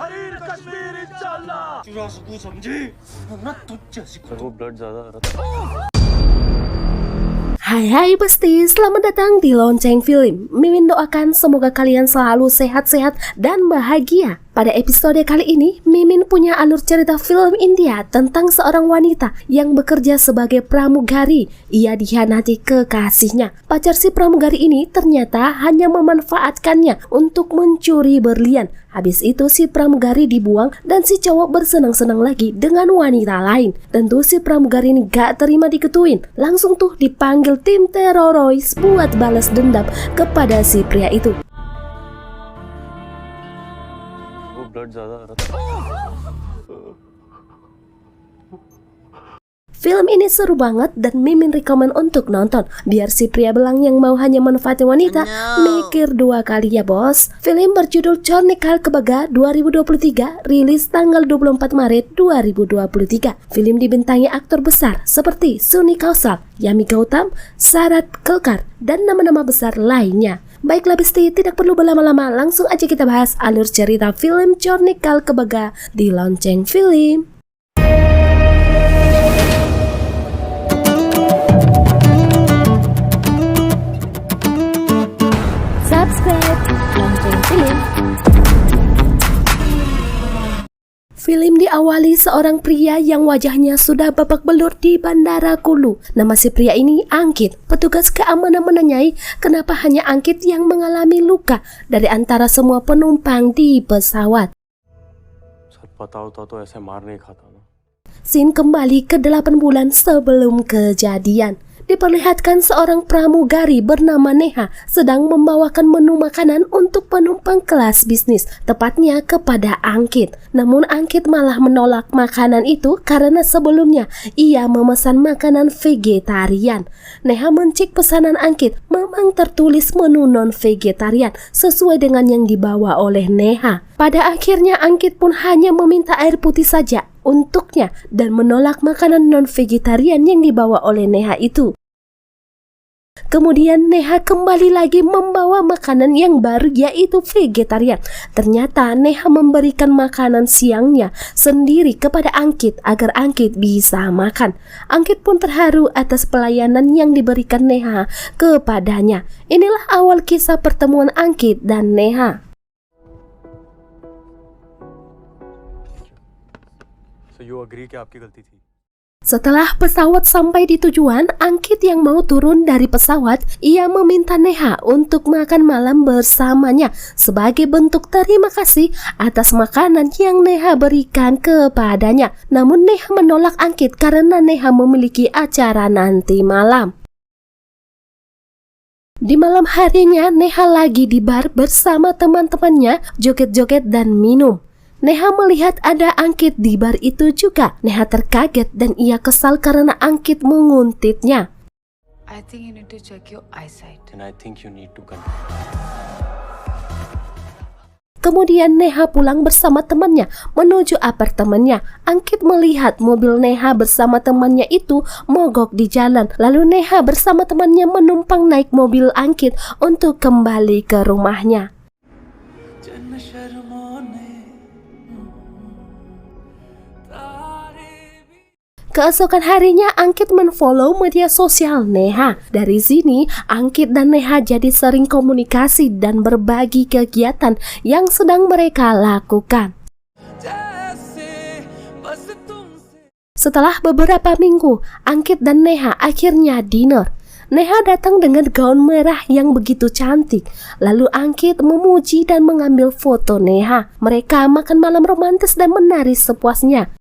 हरीर कश्मीर इंशाल्लाह। चुरा सकूं समझे ना तुझ वो ब्लड ज्यादा आ रहा था। Hai Besti, selamat datang di Lonceng Film. Mimin doakan semoga kalian selalu sehat-sehat dan bahagia. Pada episode kali ini, Mimin punya alur cerita film India tentang seorang wanita yang bekerja sebagai pramugari. Ia dikhianati kekasihnya. Pacar si pramugari ini ternyata hanya memanfaatkannya untuk mencuri berlian. Habis itu si pramugari dibuang dan si cowok bersenang-senang lagi dengan wanita lain. Tentu si pramugari ini gak terima diketuin. Langsung tuh dipanggil tim teroris buat balas dendam kepada si pria itu. Blood ज्यादा आ रहा था। Film ini seru banget dan Mimin rekomen untuk nonton. Biar si pria belang yang mau hanya manfaatin wanita mikir dua kali ya bos. Film berjudul Chornikal Kebaga 2023, rilis tanggal 24 Maret 2023. Film dibintangi aktor besar seperti Sunny Kaushal, Yami Gautam, Sarat Kelkar, dan nama-nama besar lainnya. Baiklah Besti, tidak perlu berlama-lama, langsung aja kita bahas alur cerita film Chornikal Kebaga di Lonceng Film. Subscribe Lonceng Film. Film diawali seorang pria yang wajahnya sudah babak belur di Bandara Kulu. Nama si pria ini Ankit. Petugas keamanan menanyai kenapa hanya Ankit yang mengalami luka dari antara semua penumpang di pesawat. Scene kembali ke 8 bulan sebelum kejadian. Diperlihatkan seorang pramugari bernama Neha sedang membawakan menu makanan untuk penumpang kelas bisnis, tepatnya kepada Ankit. Namun Ankit malah menolak makanan itu karena sebelumnya ia memesan makanan vegetarian. Neha mencek pesanan Ankit, memang tertulis menu non-vegetarian sesuai dengan yang dibawa oleh Neha. Pada akhirnya Ankit pun hanya meminta air putih saja untuknya dan menolak makanan non-vegetarian yang dibawa oleh Neha itu. Kemudian Neha kembali lagi membawa makanan yang baru yaitu vegetarian. Ternyata Neha memberikan makanan siangnya sendiri kepada Ankit agar Ankit bisa makan. Ankit pun terharu atas pelayanan yang diberikan Neha kepadanya. Inilah awal kisah pertemuan Ankit dan Neha. Setelah pesawat sampai di tujuan, Ankit yang mau turun dari pesawat, ia meminta Neha untuk makan malam bersamanya sebagai bentuk terima kasih atas makanan yang Neha berikan kepadanya. Namun Neha menolak Ankit karena Neha memiliki acara nanti malam. Di malam harinya, Neha lagi di bar bersama teman-temannya, joget-joget dan minum. Neha melihat ada Ankit di bar itu juga. Neha terkaget dan ia kesal karena Ankit menguntitnya. I think you need to check your eyesight. And I think you need to Kemudian Neha pulang bersama temannya menuju apartemennya. Ankit melihat mobil Neha bersama temannya itu mogok di jalan. Lalu Neha bersama temannya menumpang naik mobil Ankit untuk kembali ke rumahnya. Keesokan harinya Ankit menfollow media sosial Neha. Dari sini Ankit dan Neha jadi sering komunikasi dan berbagi kegiatan yang sedang mereka lakukan. Setelah beberapa minggu, Ankit dan Neha akhirnya dinner. Neha datang dengan gaun merah yang begitu cantik. Lalu Ankit memuji dan mengambil foto Neha. Mereka makan malam romantis dan menari sepuasnya.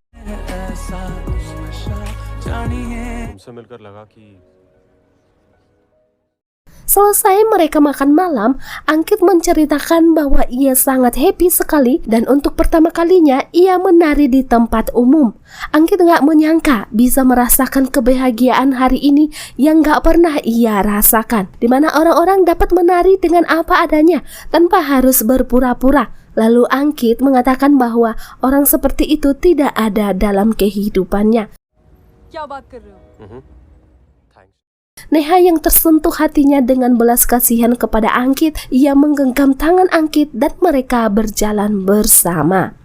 Selesai mereka makan malam, Ankit menceritakan bahwa ia sangat happy sekali dan untuk pertama kalinya ia menari di tempat umum. Ankit gak menyangka bisa merasakan kebahagiaan hari ini yang gak pernah ia rasakan, di mana orang-orang dapat menari dengan apa adanya tanpa harus berpura-pura. Lalu Ankit mengatakan bahwa orang seperti itu tidak ada dalam kehidupannya. Neha yang tersentuh hatinya dengan belas kasihan kepada Ankit, ia menggenggam tangan Ankit dan mereka berjalan bersama.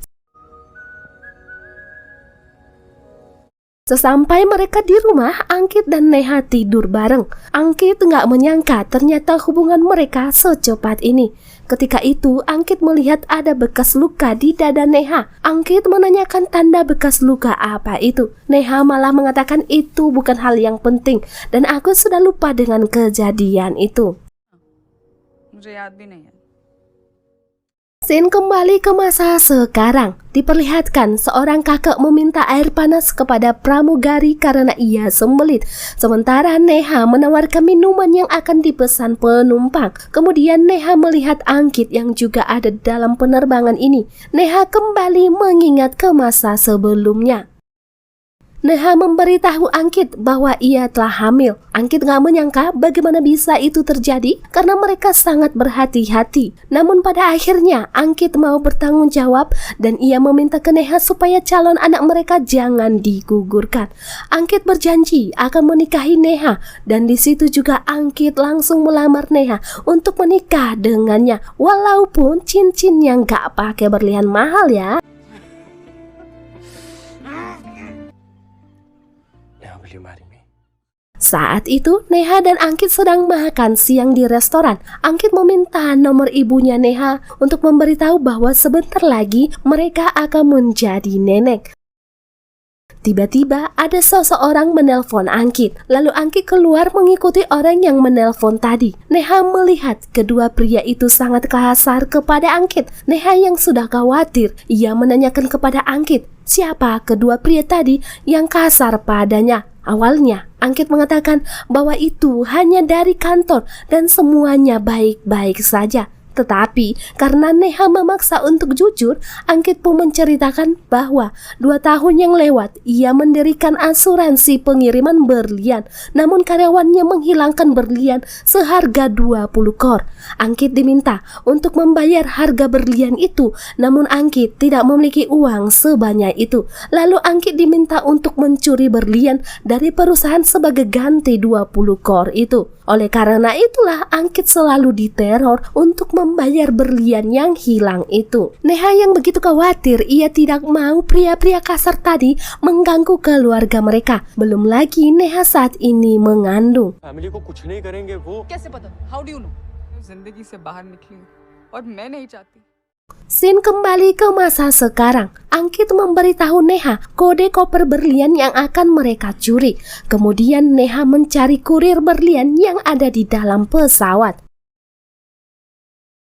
Sesampai mereka di rumah, Angkit dan Neha tidur bareng. Angkit nggak menyangka ternyata hubungan mereka secepat ini. Ketika itu, Angkit melihat ada bekas luka di dada Neha. Angkit menanyakan tanda bekas luka apa itu. Neha malah mengatakan itu bukan hal yang penting dan aku sudah lupa dengan kejadian itu. मुझे याद भी नहीं है. Scene kembali ke masa sekarang. Diperlihatkan seorang kakak meminta air panas kepada pramugari karena ia sembelit. Sementara Neha menawarkan minuman yang akan dipesan penumpang. Kemudian Neha melihat Angkit yang juga ada dalam penerbangan ini. Neha kembali mengingat ke masa sebelumnya. Neha memberitahu Angkit bahwa ia telah hamil. Angkit gak menyangka bagaimana bisa itu terjadi karena mereka sangat berhati-hati. Namun pada akhirnya Angkit mau bertanggung jawab dan ia meminta ke Neha supaya calon anak mereka jangan digugurkan. Angkit berjanji akan menikahi Neha dan di situ juga Angkit langsung melamar Neha untuk menikah dengannya. Walaupun cincinnya gak pakai berlian mahal ya. Saat itu, Neha dan Angkit sedang makan siang di restoran. Angkit meminta nomor ibunya Neha untuk memberitahu bahwa sebentar lagi mereka akan menjadi nenek. Tiba-tiba ada seseorang menelpon Angkit. Lalu Angkit keluar mengikuti orang yang menelpon tadi. Neha melihat kedua pria itu sangat kasar kepada Angkit. Neha yang sudah khawatir, ia menanyakan kepada Angkit, siapa kedua pria tadi yang kasar padanya. Awalnya, Angkit mengatakan bahwa itu hanya dari kantor dan semuanya baik-baik saja. Tetapi karena Neha memaksa untuk jujur, Angkit pun menceritakan bahwa 2 tahun yang lewat ia mendirikan asuransi pengiriman berlian. Namun karyawannya menghilangkan berlian seharga 20 kor. Angkit diminta untuk membayar harga berlian itu, namun Angkit tidak memiliki uang sebanyak itu. Lalu Angkit diminta untuk mencuri berlian dari perusahaan sebagai ganti 20 kor itu. Oleh karena itulah Angkit selalu diteror untuk membayar berlian yang hilang itu. Neha yang begitu khawatir, ia tidak mau pria-pria kasar tadi mengganggu keluarga mereka. Belum lagi Neha saat ini mengandung. Family को कुछ नहीं करेंगे वो. कैसे पता? How do you know? जिंदगी से बाहर निकली और मैं नहीं चाहती. Scene kembali ke masa sekarang. Angkit memberitahu Neha kode koper berlian yang akan mereka curi. Kemudian Neha mencari kurir berlian yang ada di dalam pesawat.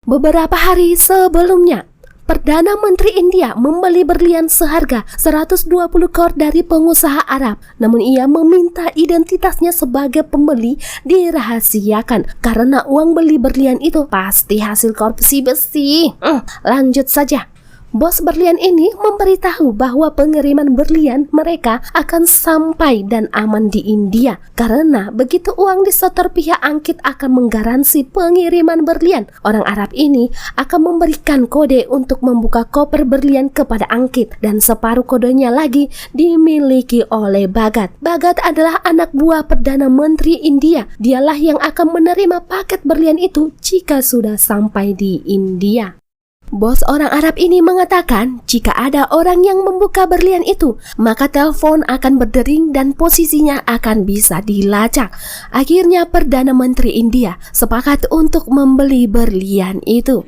Beberapa hari sebelumnya, Perdana Menteri India membeli berlian seharga 120 kor dari pengusaha Arab. Namun ia meminta identitasnya sebagai pembeli dirahasiakan karena uang beli berlian itu pasti hasil korupsi besi. Lanjut saja. Bos berlian ini memberitahu bahwa pengiriman berlian mereka akan sampai dan aman di India. Karena begitu uang disetor pihak Angkit akan menggaransi pengiriman berlian. Orang Arab ini akan memberikan kode untuk membuka koper berlian kepada Angkit. Dan separuh kodenya lagi dimiliki oleh Bhagat. Bhagat adalah anak buah Perdana Menteri India. Dialah yang akan menerima paket berlian itu jika sudah sampai di India. Bos orang Arab ini mengatakan jika ada orang yang membuka berlian itu, maka telepon akan berdering dan posisinya akan bisa dilacak. Akhirnya Perdana Menteri India sepakat untuk membeli berlian itu.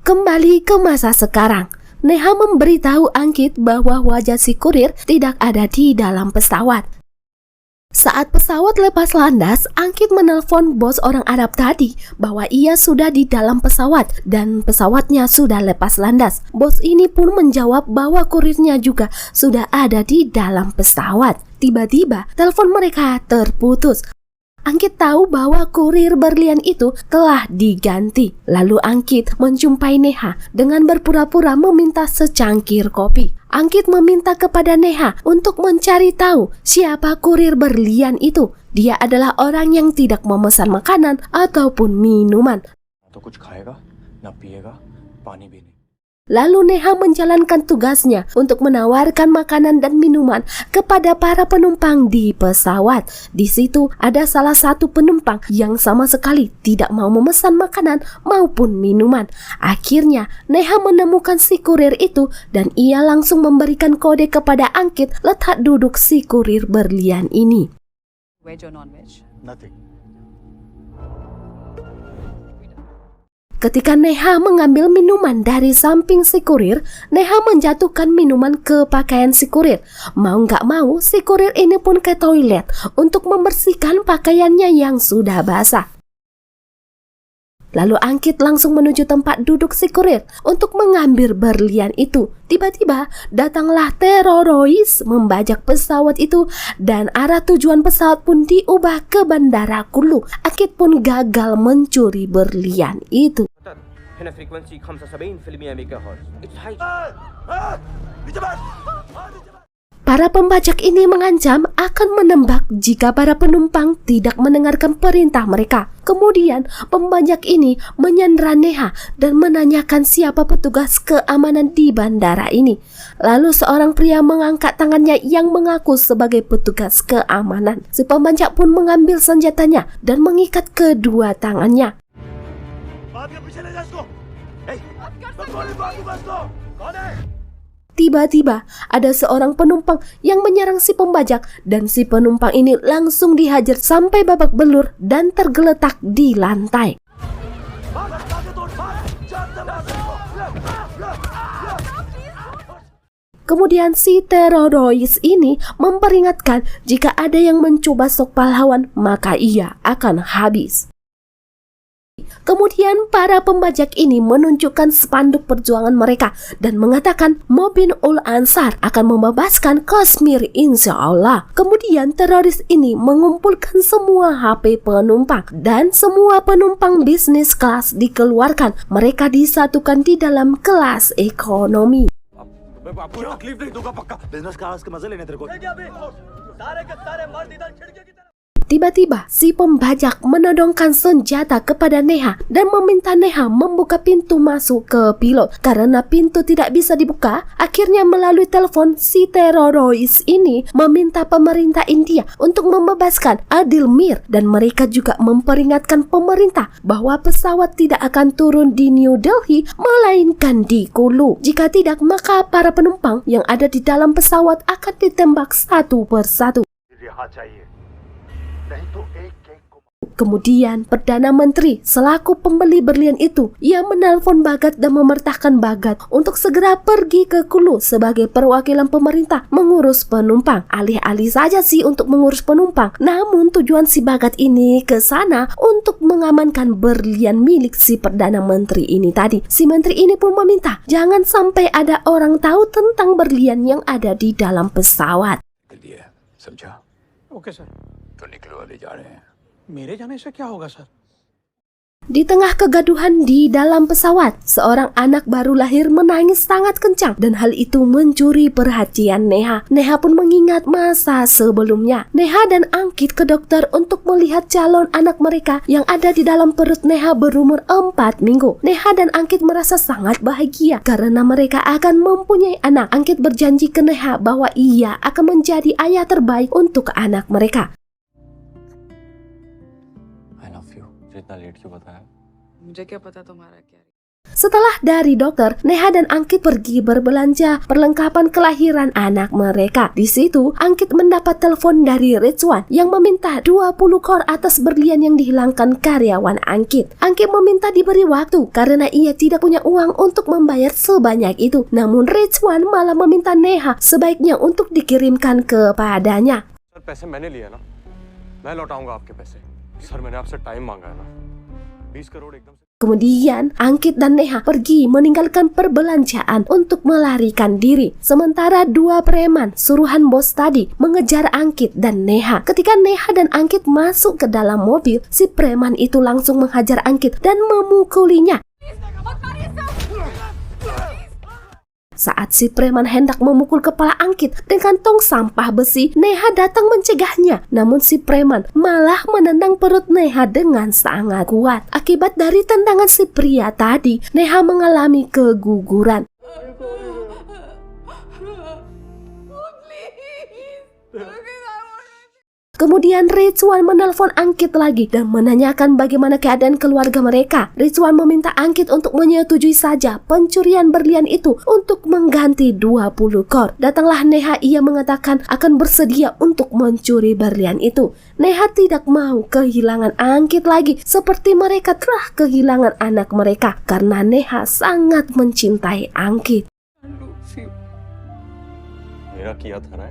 Kembali ke masa sekarang. Neha memberitahu Angkit bahwa wajah si kurir tidak ada di dalam pesawat. Saat pesawat lepas landas, Angkit menelpon bos orang Arab tadi bahwa ia sudah di dalam pesawat dan pesawatnya sudah lepas landas. Bos ini pun menjawab bahwa kurirnya juga sudah ada di dalam pesawat. Tiba-tiba, telepon mereka terputus. Angkit tahu bahwa kurir berlian itu telah diganti. Lalu Angkit menjumpai Neha dengan berpura-pura meminta secangkir kopi. Angkit meminta kepada Neha untuk mencari tahu siapa kurir berlian itu. Dia adalah orang yang tidak memesan makanan ataupun minuman. तो कुछ खाएगा ना पिएगा पानी भी नहीं. Lalu Neha menjalankan tugasnya untuk menawarkan makanan dan minuman kepada para penumpang di pesawat. Di situ ada salah satu penumpang yang sama sekali tidak mau memesan makanan maupun minuman. Akhirnya Neha menemukan si kurir itu dan ia langsung memberikan kode kepada Angkit letak duduk si kurir berlian ini. Veg or non-veg? Nothing. Ketika Neha mengambil minuman dari samping si kurir, Neha menjatuhkan minuman ke pakaian si kurir. Mau nggak mau, si kurir ini pun ke toilet untuk membersihkan pakaiannya yang sudah basah. Lalu Angkit langsung menuju tempat duduk si kurir untuk mengambil berlian itu. Tiba-tiba datanglah teroris membajak pesawat itu dan arah tujuan pesawat pun diubah ke Bandara Kulu. Angkit pun gagal mencuri berlian itu. هنا فريكونسي 75 في المية ميجا هرتز. It's high. Para pembajak ini mengancam akan menembak jika para penumpang tidak mendengarkan perintah mereka. Kemudian pembajak ini menyandera Neha dan menanyakan siapa petugas keamanan di bandara ini. Lalu seorang pria mengangkat tangannya yang mengaku sebagai petugas keamanan. Si pembajak pun mengambil senjatanya dan mengikat kedua tangannya. Tiba-tiba ada seorang penumpang yang menyerang si pembajak dan si penumpang ini langsung dihajar sampai babak belur dan tergeletak di lantai. Kemudian si teroris ini memperingatkan jika ada yang mencoba sok pahlawan maka ia akan habis. Kemudian para pembajak ini menunjukkan spanduk perjuangan mereka dan mengatakan Mobin ul Ansar akan membebaskan Kashmir insya Allah. Kemudian teroris ini mengumpulkan semua HP penumpang dan semua penumpang bisnis kelas dikeluarkan. Mereka disatukan di dalam kelas ekonomi. Tiba-tiba si pembajak menodongkan senjata kepada Neha dan meminta Neha membuka pintu masuk ke pilot. Karena pintu tidak bisa dibuka, akhirnya melalui telepon si teroris ini meminta pemerintah India untuk membebaskan Adil Mir dan mereka juga memperingatkan pemerintah bahwa pesawat tidak akan turun di New Delhi melainkan di Kulu. Jika tidak, maka para penumpang yang ada di dalam pesawat akan ditembak satu persatu. Kemudian Perdana Menteri selaku pembeli berlian itu, ia menelpon Bhagat dan memerintahkan Bhagat untuk segera pergi ke Kulu sebagai perwakilan pemerintah mengurus penumpang. Alih-alih saja sih untuk mengurus penumpang, namun tujuan si Bhagat ini ke sana untuk mengamankan berlian milik si Perdana Menteri ini tadi. Si menteri ini pun meminta jangan sampai ada orang tahu tentang berlian yang ada di dalam pesawat. Okay sir तो निकलो वाले जा रहे हैं मेरे जाने से क्या होगा sir. Di tengah kegaduhan di dalam pesawat, seorang anak baru lahir menangis sangat kencang dan hal itu mencuri perhatian Neha. Neha pun mengingat masa sebelumnya. Neha dan Angkit ke dokter untuk melihat calon anak mereka yang ada di dalam perut Neha berumur 4 minggu. Neha dan Angkit merasa sangat bahagia karena mereka akan mempunyai anak. Angkit berjanji ke Neha bahwa ia akan menjadi ayah terbaik untuk anak mereka. इतना लेट क्यों बताया? मुझे क्या पता तुम्हारा क्या. Setelah dari dokter, Neha dan Angkit pergi berbelanja perlengkapan kelahiran anak mereka. Di situ, Angkit mendapat telepon dari Rizwan yang meminta 20 kor atas berlian yang dihilangkan karyawan Angkit. Angkit meminta diberi waktu karena ia tidak punya uang untuk membayar sebanyak itu. Namun Rizwan malah meminta Neha sebaiknya untuk dikirimkan kepadanya. Sir पैसे मैंने लिए ना, मैं लौटाऊंगा आपके पैसे. सर मैंने आपसे टाइम मांगा है ना, 20 करोड़ एकदम से. Kemudian Angkit dan Neha pergi meninggalkan perbelanjaan untuk melarikan diri. Sementara dua preman suruhan bos tadi mengejar Angkit dan Neha. Ketika Neha dan Angkit masuk ke dalam mobil, si preman itu langsung menghajar Angkit dan memukulinya. Saat si preman hendak memukul kepala Angkit dengan tong sampah besi, Neha datang mencegahnya. Namun si preman malah menendang perut Neha dengan sangat kuat. Akibat dari tendangan si pria tadi, Neha mengalami keguguran. Kemudian Rizwan menelpon Angkit lagi dan menanyakan bagaimana keadaan keluarga mereka. Rizwan meminta Angkit untuk menyetujui saja pencurian berlian itu untuk mengganti 20 kor. Datanglah Neha, ia mengatakan akan bersedia untuk mencuri berlian itu. Neha tidak mau kehilangan Angkit lagi seperti mereka telah kehilangan anak mereka karena Neha sangat mencintai Angkit. मेरा किया था ना,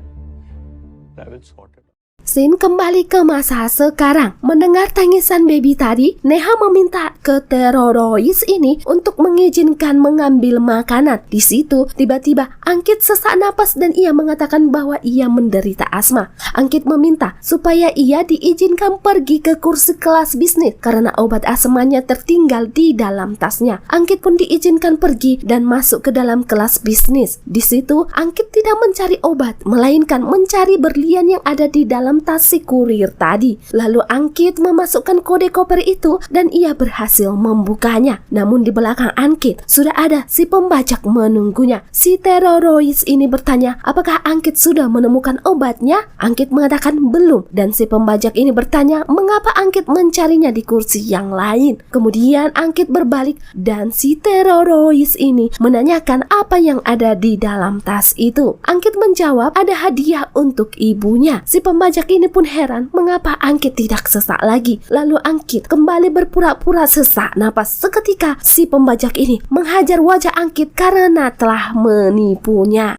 I will sort it. Scene kembali ke masa sekarang. Mendengar tangisan baby tadi, Neha meminta ke terororis ini untuk mengizinkan mengambil makanan. Di situ, tiba-tiba Angkit sesak napas dan ia mengatakan bahwa ia menderita asma. Angkit meminta supaya ia diizinkan pergi ke kursi kelas bisnis karena obat asmanya tertinggal di dalam tasnya. Angkit pun diizinkan pergi dan masuk ke dalam kelas bisnis. Di situ, Angkit tidak mencari obat, melainkan mencari berlian yang ada di dalam tas si kurir tadi. Lalu Angkit memasukkan kode koper itu dan ia berhasil membukanya. Namun di belakang Angkit sudah ada si pembajak menunggunya. Si terororis ini bertanya apakah Angkit sudah menemukan obatnya. Angkit mengatakan belum dan si pembajak ini bertanya mengapa Angkit mencarinya di kursi yang lain. Kemudian Angkit berbalik dan si terororis ini menanyakan apa yang ada di dalam tas itu. Angkit menjawab ada hadiah untuk ibunya. Si pembajak ini pun heran mengapa Angkit tidak sesak lagi. Lalu Angkit kembali berpura-pura sesak napas. Seketika si pembajak ini menghajar wajah Angkit karena telah menipunya.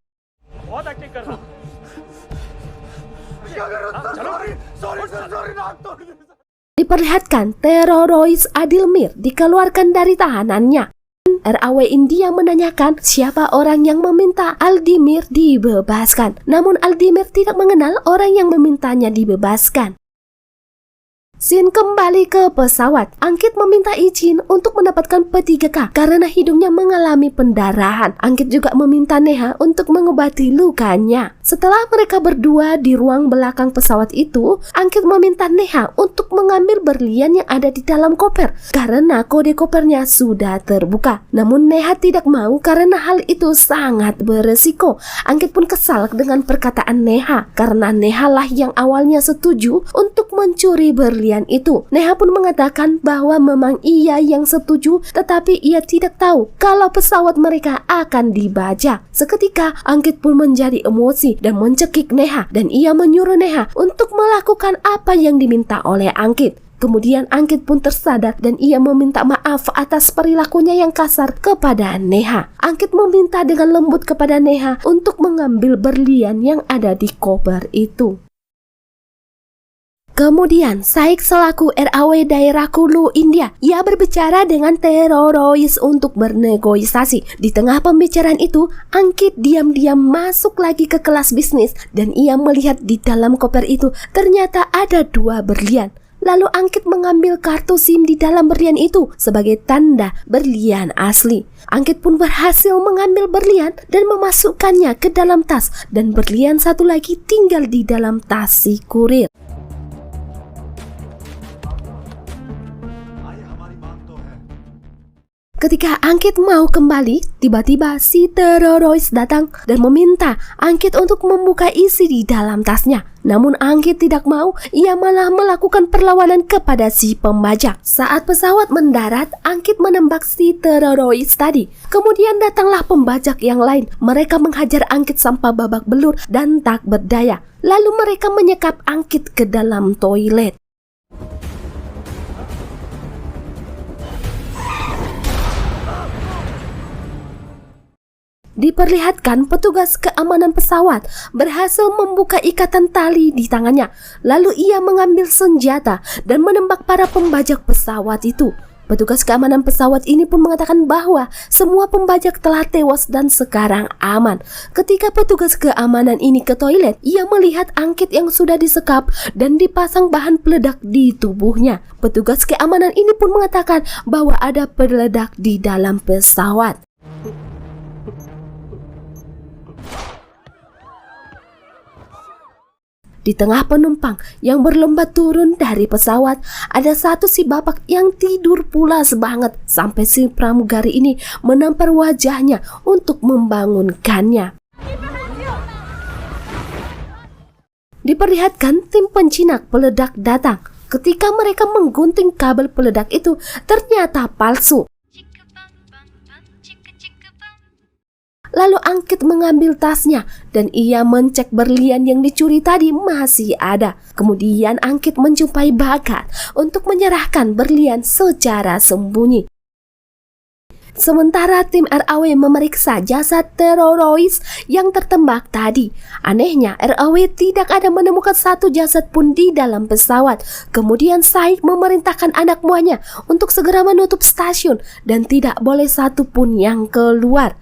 Diperlihatkan terororis Adilmir dikeluarkan dari tahanannya. RAW India menanyakan siapa orang yang meminta Aldimir dibebaskan. Namun Aldimir tidak mengenal orang yang memintanya dibebaskan. Scene kembali ke pesawat. Angkit meminta izin untuk mendapatkan P3K karena hidungnya mengalami pendarahan. Angkit juga meminta Neha untuk mengobati lukanya. Setelah mereka berdua di ruang belakang pesawat itu, Angkit meminta Neha untuk mengambil berlian yang ada di dalam koper karena kode kopernya sudah terbuka. Namun Neha tidak mau karena hal itu sangat beresiko. Angkit pun kesal dengan perkataan Neha karena Neha lah yang awalnya setuju untuk mencuri berlian itu. Neha pun mengatakan bahwa memang ia yang setuju, tetapi ia tidak tahu kalau pesawat mereka akan dibajak. Seketika Angkit pun menjadi emosi dan mencekik Neha dan ia menyuruh Neha untuk melakukan apa yang diminta oleh Angkit. Kemudian Angkit pun tersadar dan ia meminta maaf atas perilakunya yang kasar kepada Neha. Angkit meminta dengan lembut kepada Neha untuk mengambil berlian yang ada di koper itu. Kemudian Saik selaku RAW daerah Kulu India, ia berbicara dengan terororis untuk bernegosiasi. Di tengah pembicaraan itu, Angkit diam-diam masuk lagi ke kelas bisnis dan ia melihat di dalam koper itu ternyata ada 2 berlian. Lalu Angkit mengambil kartu SIM di dalam berlian itu sebagai tanda berlian asli. Angkit pun berhasil mengambil berlian dan memasukkannya ke dalam tas dan berlian satu lagi tinggal di dalam tas si kurir. Ketika Angkit mau kembali, tiba-tiba si terororis datang dan meminta Angkit untuk membuka isi di dalam tasnya. Namun Angkit tidak mau, ia malah melakukan perlawanan kepada si pembajak. Saat pesawat mendarat, Angkit menembak si terororis tadi. Kemudian datanglah pembajak yang lain. Mereka menghajar Angkit sampai babak belur dan tak berdaya. Lalu mereka menyekap Angkit ke dalam toilet. Diperlihatkan petugas keamanan pesawat berhasil membuka ikatan tali di tangannya. Lalu ia mengambil senjata dan menembak para pembajak pesawat itu. Petugas keamanan pesawat ini pun mengatakan bahwa semua pembajak telah tewas dan sekarang aman. Ketika petugas keamanan ini ke toilet, ia melihat Angkit yang sudah disekap dan dipasang bahan peledak di tubuhnya. Petugas keamanan ini pun mengatakan bahwa ada peledak di dalam pesawat. Di tengah penumpang yang berlomba turun dari pesawat, ada satu si bapak yang tidur pulas banget sampai si pramugari ini menampar wajahnya untuk membangunkannya. Diperlihatkan tim penjinak peledak datang. Ketika mereka menggunting kabel peledak itu, ternyata palsu. Lalu Angkit mengambil tasnya dan ia mencek berlian yang dicuri tadi masih ada. Kemudian Angkit menjumpai Bagat untuk menyerahkan berlian secara sembunyi. Sementara tim RAW memeriksa jasad teroris yang tertembak tadi. Anehnya RAW tidak ada menemukan satu jasad pun di dalam pesawat. Kemudian Saik memerintahkan anak buahnya untuk segera menutup stasiun dan tidak boleh satu pun yang keluar.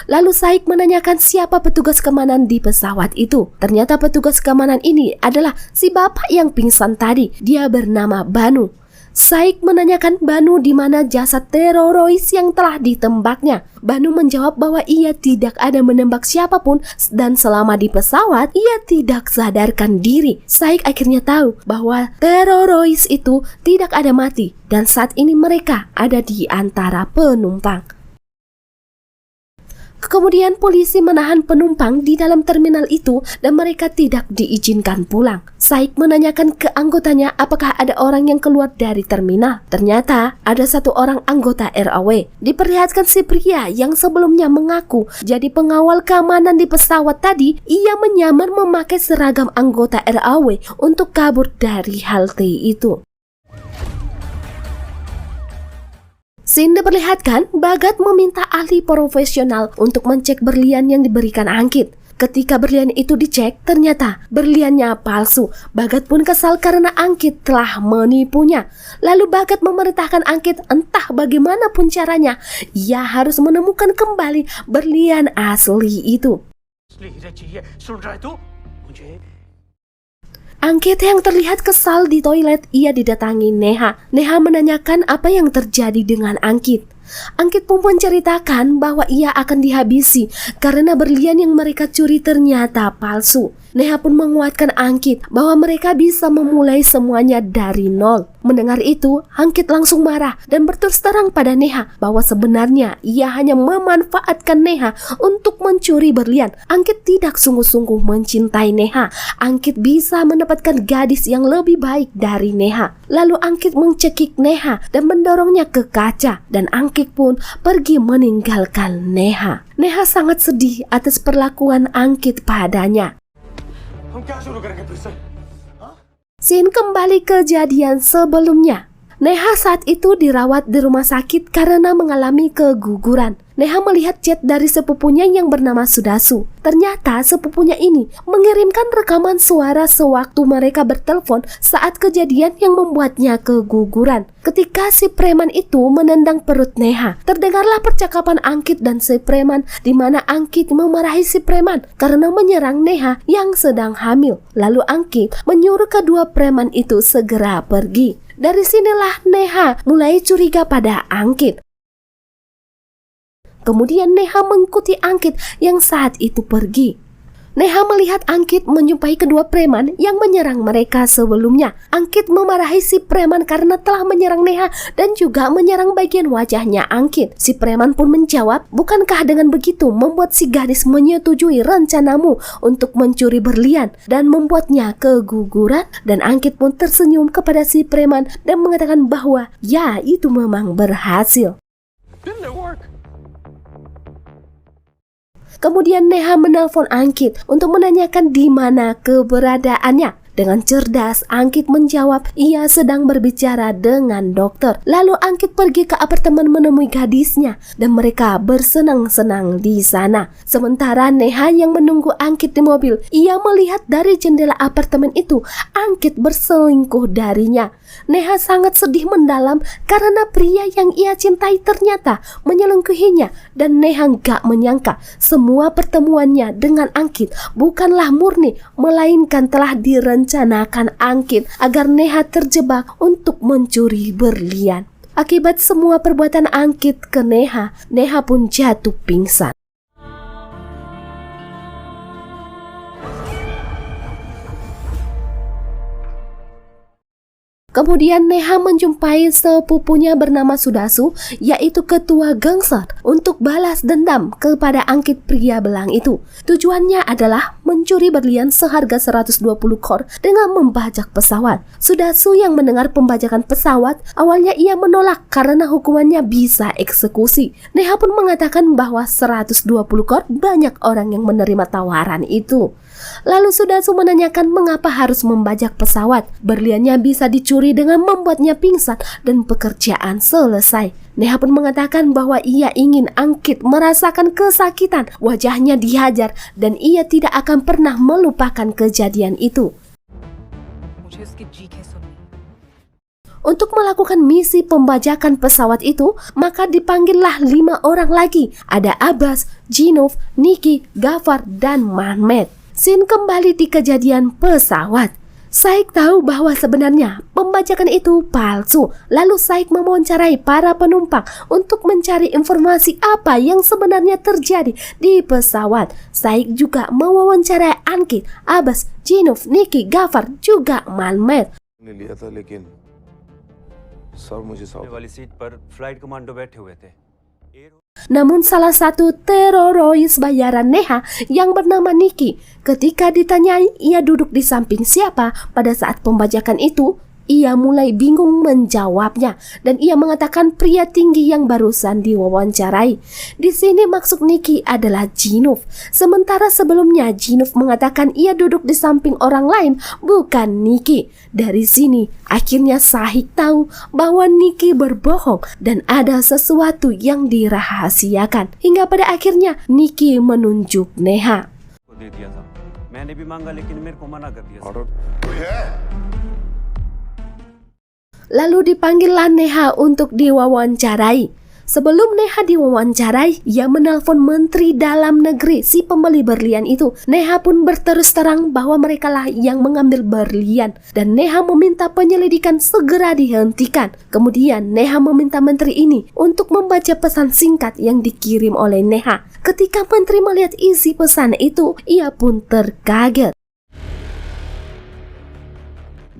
Lalu Saik menanyakan siapa petugas keamanan di pesawat itu. Ternyata petugas keamanan ini adalah si bapak yang pingsan tadi. Dia bernama Banu. Saik menanyakan Banu di mana jasad teroris yang telah ditembaknya. Banu menjawab bahwa ia tidak ada menembak siapapun dan selama di pesawat ia tidak sadarkan diri. Saik akhirnya tahu bahwa teroris itu tidak ada mati dan saat ini mereka ada di antara penumpang. Kemudian polisi menahan penumpang di dalam terminal itu dan mereka tidak diizinkan pulang. Saik menanyakan ke anggotanya apakah ada orang yang keluar dari terminal. Ternyata ada satu orang anggota RAW. Diperlihatkan si pria yang sebelumnya mengaku jadi pengawal keamanan di pesawat tadi, ia menyamar memakai seragam anggota RAW untuk kabur dari halte itu. Scene diperlihatkan Bagat meminta ahli profesional untuk mencek berlian yang diberikan Angkit. Ketika berlian itu dicek, ternyata berliannya palsu. Bagat pun kesal karena Angkit telah menipunya. Lalu Bagat memerintahkan Angkit entah bagaimanapun caranya, ia harus menemukan kembali berlian asli itu. Angkit yang terlihat kesal di toilet, ia didatangi Neha. Neha menanyakan apa yang terjadi dengan Angkit. Angkit pun menceritakan bahwa ia akan dihabisi karena berlian yang mereka curi ternyata palsu. Neha pun menguatkan Angkit bahwa mereka bisa memulai semuanya dari nol. Mendengar itu, Angkit langsung marah dan berterus terang pada Neha bahwa sebenarnya ia hanya memanfaatkan Neha untuk mencuri berlian. Angkit tidak sungguh-sungguh mencintai Neha. Angkit bisa mendapatkan gadis yang lebih baik dari Neha. Lalu Angkit mencekik Neha dan mendorongnya ke kaca dan Angkit pun pergi meninggalkan Neha. Neha sangat sedih atas perlakuan Angkit padanya. Scene kembali kejadian sebelumnya. Neha saat itu dirawat di rumah sakit karena mengalami keguguran. Neha melihat chat dari sepupunya yang bernama Sudasu. Ternyata sepupunya ini mengirimkan rekaman suara sewaktu mereka bertelepon saat kejadian yang membuatnya keguguran. Ketika si preman itu menendang perut Neha, terdengarlah percakapan Angkit dan si preman di mana Angkit memarahi si preman karena menyerang Neha yang sedang hamil. Lalu Angkit menyuruh kedua preman itu segera pergi. Dari sinilah Neha mulai curiga pada Angkit. Kemudian Neha mengikuti Angkit yang saat itu pergi. Neha melihat Angkit menjumpai kedua preman yang menyerang mereka sebelumnya. Angkit memarahi si preman karena telah menyerang Neha dan juga menyerang bagian wajahnya Angkit. Si preman pun menjawab, bukankah dengan begitu membuat si gadis menyetujui rencanamu untuk mencuri berlian dan membuatnya keguguran? Dan Angkit pun tersenyum kepada si preman dan mengatakan bahwa ya, itu memang berhasil. Kemudian Neha menelpon Angkit untuk menanyakan di mana keberadaannya. Dengan cerdas, Angkit menjawab ia sedang berbicara dengan dokter. Lalu Angkit pergi ke apartemen menemui gadisnya dan mereka bersenang-senang di sana. Sementara Neha yang menunggu Angkit di mobil, ia melihat dari jendela apartemen itu Angkit berselingkuh darinya. Neha sangat sedih mendalam karena pria yang ia cintai ternyata menyelingkuhinya dan Neha gak menyangka semua pertemuannya dengan Angkit bukanlah murni melainkan telah direncanakan Angkit agar Neha terjebak untuk mencuri berlian. Akibat semua perbuatan Angkit ke Neha, Neha pun jatuh pingsan. Kemudian Neha menjumpai sepupunya bernama Sudasu, yaitu ketua gangster, untuk balas dendam kepada Angkit pria belang itu. Tujuannya adalah mencuri berlian seharga 120 kor dengan membajak pesawat. Sudasu yang mendengar pembajakan pesawat, awalnya ia menolak karena hukumannya bisa eksekusi. Neha pun mengatakan bahwa 120 kor banyak orang yang menerima tawaran itu. Lalu Sudasu menanyakan mengapa harus membajak pesawat. Berliannya bisa dicuri dengan membuatnya pingsan dan pekerjaan selesai. Neha pun mengatakan bahwa ia ingin Angkit merasakan kesakitan, wajahnya dihajar, dan ia tidak akan pernah melupakan kejadian itu. मुझे उसकी चीखें सुननी। Untuk melakukan misi pembajakan pesawat itu, maka dipanggillah 5 orang lagi. Ada Abbas, Jinov, Niki, Gafar, dan Mehmet. Scene kembali di kejadian pesawat. Saik tahu bahwa sebenarnya pembajakan itu palsu. Lalu Saik mewawancarai para penumpang untuk mencari informasi apa yang sebenarnya terjadi di pesawat. Saik juga mewawancarai Angkit, Abbas, Jinov, Niki, Gafar, juga Mehmet. लिया था लेकिन सब मुझे वाली सीट पर flight commando बैठे हुए थे। Namun salah satu teroris bayaran Neha yang bernama Niki, ketika ditanyai ia duduk di samping siapa pada saat pembajakan itu, ia mulai bingung menjawabnya dan ia mengatakan pria tinggi yang barusan diwawancarai. Di sini maksud Niki adalah Jinov. Sementara sebelumnya Jinov mengatakan ia duduk di samping orang lain, bukan Niki. Dari sini akhirnya Sahik tahu bahwa Niki berbohong dan ada sesuatu yang dirahasiakan. Hingga pada akhirnya Niki menunjuk Neha. दे दिया था, मैंने भी मांगा लेकिन मेरे को मना कर दिया। ऑर्डर है। Lalu dipanggillah Neha untuk diwawancarai. Sebelum Neha diwawancarai, ia menelpon Menteri Dalam Negeri si pembeli berlian itu. Neha pun berterus terang bahwa merekalah yang mengambil berlian dan Neha meminta penyelidikan segera dihentikan. Kemudian Neha meminta menteri ini untuk membaca pesan singkat yang dikirim oleh Neha. Ketika menteri melihat isi pesan itu, ia pun terkaget.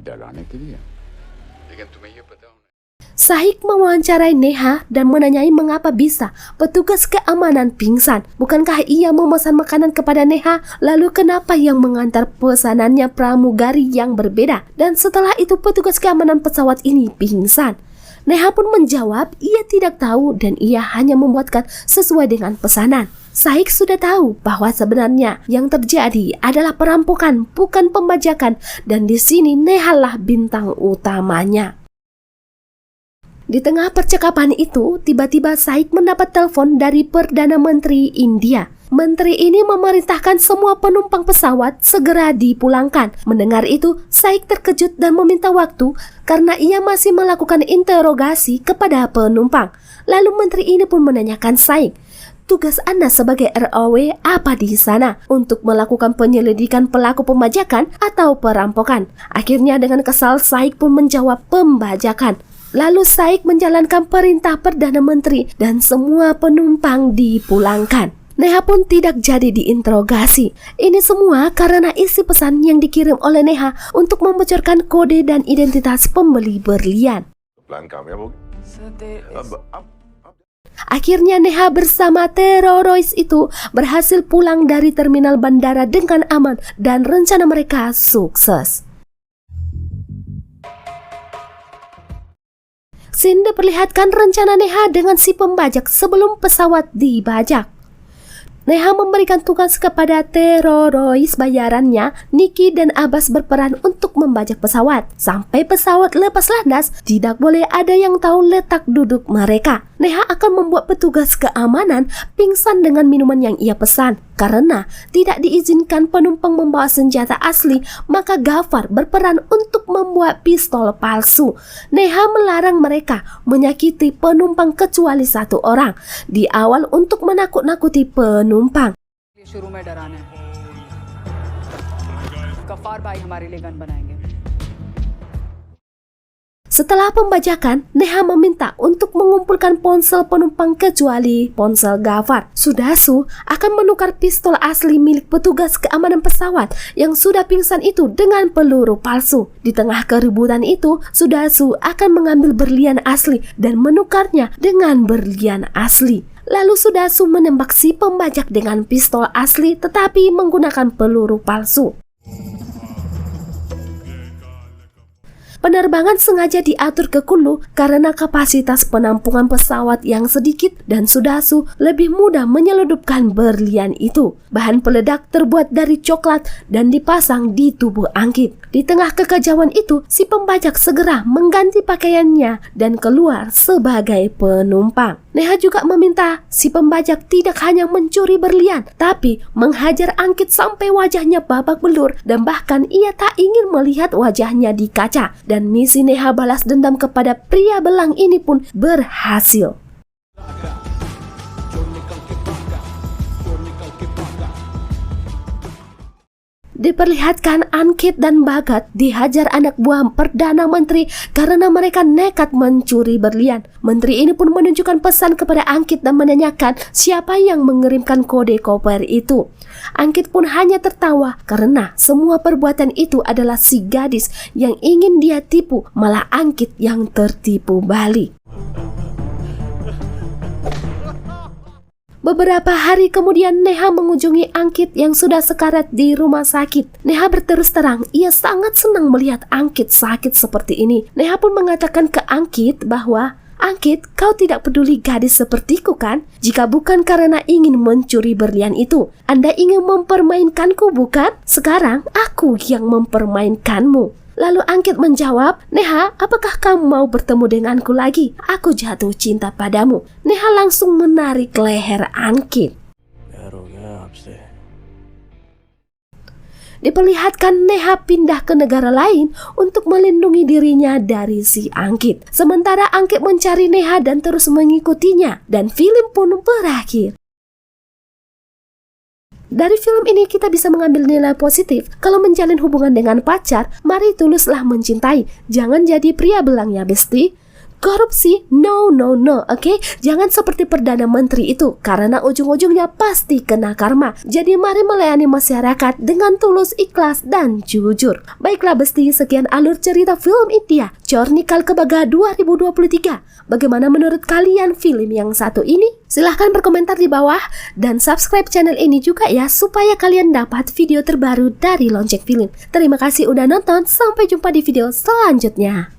डराने के लिए लेकिन तुम्हें ये पता होना Sahik mewawancarai Neha dan menanyai mengapa bisa petugas keamanan pingsan. Bukankah ia memesan makanan kepada Neha? Lalu kenapa yang mengantar pesanannya pramugari yang berbeda? Dan setelah itu petugas keamanan pesawat ini pingsan. Neha pun menjawab ia tidak tahu dan ia hanya membuatkan sesuai dengan pesanan. Sahik sudah tahu bahwa sebenarnya yang terjadi adalah perampokan, bukan pembajakan, dan di sini Neha lah bintang utamanya. Di tengah percakapan itu, tiba-tiba Sahik mendapat telepon dari Perdana Menteri India. Menteri ini memerintahkan semua penumpang pesawat segera dipulangkan. Mendengar itu, Sahik terkejut dan meminta waktu karena ia masih melakukan interogasi kepada penumpang. Lalu menteri ini pun menanyakan Sahik, tugas Anda sebagai ROW apa di sana? Untuk melakukan penyelidikan pelaku pembajakan atau perampokan? Akhirnya dengan kesal Sahik pun menjawab pembajakan. Lalu Sahik menjalankan perintah Perdana Menteri dan semua penumpang dipulangkan. Neha pun tidak jadi diinterogasi. Ini semua karena isi pesan yang dikirim oleh Neha untuk membocorkan kode dan identitas pembeli berlian. Plan कामयाब हो गया। अब Akhirnya Neha bersama teroris itu berhasil pulang dari terminal bandara dengan aman dan rencana mereka sukses. Scene diperlihatkan rencana Neha dengan si pembajak sebelum pesawat dibajak. Neha memberikan tugas kepada teroris bayarannya. Niki dan Abbas berperan untuk membajak pesawat. Sampai pesawat lepas landas, tidak boleh ada yang tahu letak duduk mereka. Neha akan membuat petugas keamanan pingsan dengan minuman yang ia pesan. Karena tidak diizinkan penumpang membawa senjata asli, maka Gafar berperan untuk membuat pistol palsu. Neha melarang mereka menyakiti penumpang kecuali satu orang. Di awal untuk menakut-nakuti penumpang. ये शुरू में डराना है। गफ्फार भाई हमारे लिए गन बनाएंगे। Setelah pembajakan, Neha meminta untuk mengumpulkan ponsel penumpang kecuali ponsel Gafar. Sudasu akan menukar pistol asli milik petugas keamanan pesawat yang sudah pingsan itu dengan peluru palsu. Di tengah keributan itu, Sudasu akan mengambil berlian asli dan menukarnya dengan berlian asli. Lalu Sudasu menembak si pembajak dengan pistol asli tetapi menggunakan peluru palsu. Penerbangan sengaja diatur ke Kulu karena kapasitas penampungan pesawat yang sedikit dan Sudasu lebih mudah menyeludupkan berlian itu. Bahan peledak terbuat dari coklat dan dipasang di tubuh Angkit. Di tengah kekacauan itu, si pembajak segera mengganti pakaiannya dan keluar sebagai penumpang. Neha juga meminta si pembajak tidak hanya mencuri berlian, tapi menghajar Angkit sampai wajahnya babak belur dan bahkan ia tak ingin melihat wajahnya di kaca. Dan misi Neha balas dendam kepada pria belang ini pun berhasil. Diperlihatkan Angkit dan Bhagat dihajar anak buah Perdana Menteri karena mereka nekat mencuri berlian. Menteri ini pun menunjukkan pesan kepada Angkit dan menanyakan siapa yang mengirimkan kode koper itu. Angkit pun hanya tertawa karena semua perbuatan itu adalah si gadis yang ingin dia tipu, malah Angkit yang tertipu balik. Beberapa hari kemudian Neha mengunjungi Angkit yang sudah sekarat di rumah sakit. Neha berterus terang, ia sangat senang melihat Angkit sakit seperti ini. Neha pun mengatakan ke Angkit bahwa, "Angkit, kau tidak peduli gadis sepertiku kan? Jika bukan karena ingin mencuri berlian itu, Anda ingin mempermainkanku bukan? Sekarang aku yang mempermainkanmu." Lalu Angkit menjawab, "Neha, apakah kamu mau bertemu denganku lagi? Aku jatuh cinta padamu." Neha langsung menarik leher Angkit. Diperlihatkan Neha pindah ke negara lain untuk melindungi dirinya dari si Angkit. Sementara Angkit mencari Neha dan terus mengikutinya, dan film pun berakhir. Dari film ini kita bisa mengambil nilai positif. Kalau menjalin hubungan dengan pacar, mari tuluslah mencintai. Jangan jadi pria belang ya besti. Korupsi, no, oke? Jangan seperti Perdana Menteri itu, karena ujung-ujungnya pasti kena karma. Jadi mari melayani masyarakat dengan tulus, ikhlas, dan jujur. Baiklah besti, sekian alur cerita film India, Cornikal Kebaga 2023. Bagaimana menurut kalian film yang satu ini? Silahkan berkomentar di bawah dan subscribe channel ini juga ya, supaya kalian dapat video terbaru dari Lonceng Film. Terima kasih udah nonton, sampai jumpa di video selanjutnya.